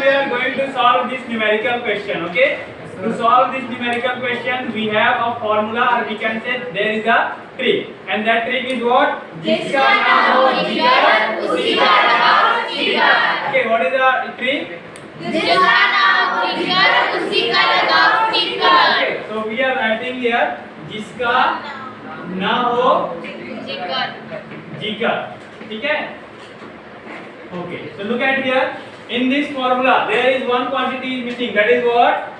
we are going to solve this numerical question. Okay. To solve this numerical question, we have a formula, or we can say there is a trick, and that trick is what? जिसका ना हो जिगर उसी का लगाओ जिगर. Okay, what is the trick? जिसका ना हो जिगर उसी का लगाओ जिगर. Okay, so we are writing here जिसका ना हो जिगर. जिगर. ठीक है? Okay, so look at here. In this formula, there is one quantity is missing. That is what?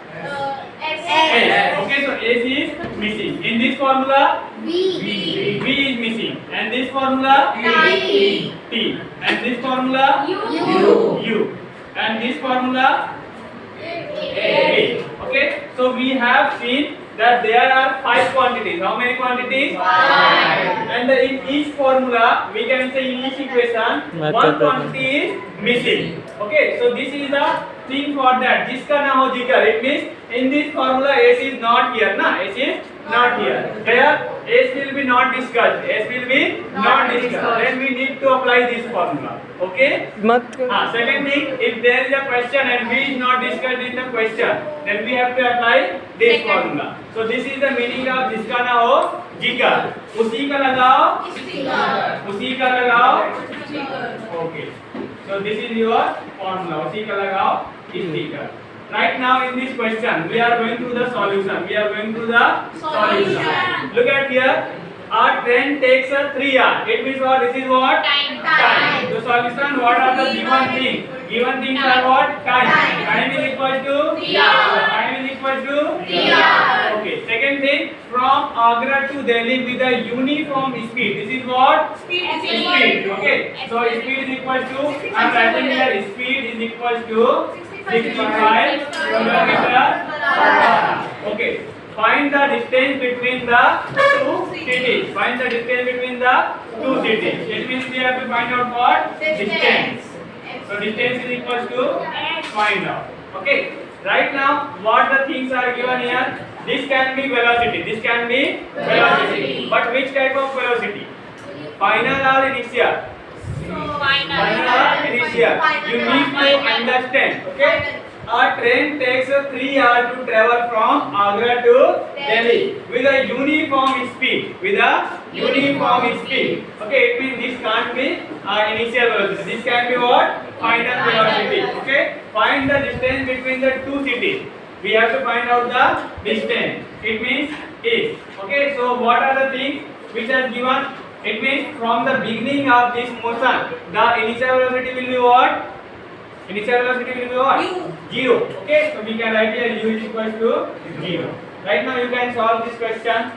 S. Okay, so S is missing. In this formula, B. B is missing. And this formula, T. T. And this formula, U. U. And this formula, A. Okay, so we have seen that there are 5 quantities. How many quantities? 5. And in each formula, we can say in each equation, one quantity is missing. Okay, so this is the thing for that. जिसका ना हो जिगर. It means in this formula S is not here, na? S is not here. Here S will be not discussed. S will be not discussed. Then we need to apply this formula. Okay? Second thing, if there is a question and B is not discussed in the question, then we have to apply this formula. So this is the meaning of जिसका ना हो जिगर. उसी का लगाओ. उसी का लगाओ. Okay. So this is your formula. उसी का लगाओ sticker. Right now in this question, we are going through the solution. We are going through the solution. Look at here. Our train takes a 3 hours. It means what? This is what? Time. The solution. What are the given things? Given things are what? Time. Time is equal to 3 hours. Time is equal to 3 hours. Okay. Second thing, from Agra to Delhi with a uniform speed. This is what? Speed. Okay. So speed is equal to. I am writing here. Speed is equal to 65 kilometers per hour. Okay. Find the distance between the two cities. Find the distance between the two cities. It means we have to find out what? Distance. So distance is equal to find out. Okay. Right now, what the things are given here? This can be velocity. This can be velocity. But which type of velocity? Final or initial? Final or initial. You need to understand. Okay. A train takes 3 hours to travel from Agra to Delhi with a uniform speed. With a uniform speed. Okay, it means this can't be initial velocity. This can be what? Final velocity. Okay, find the distance between the two cities. We have to find out the distance. It means is. Okay, so what are the things which are given? It means from the beginning of this motion, the initial velocity will be what? Initial velocity will be what? 0. Okay, so we can write here u is equal to 0. Right now you can solve this question.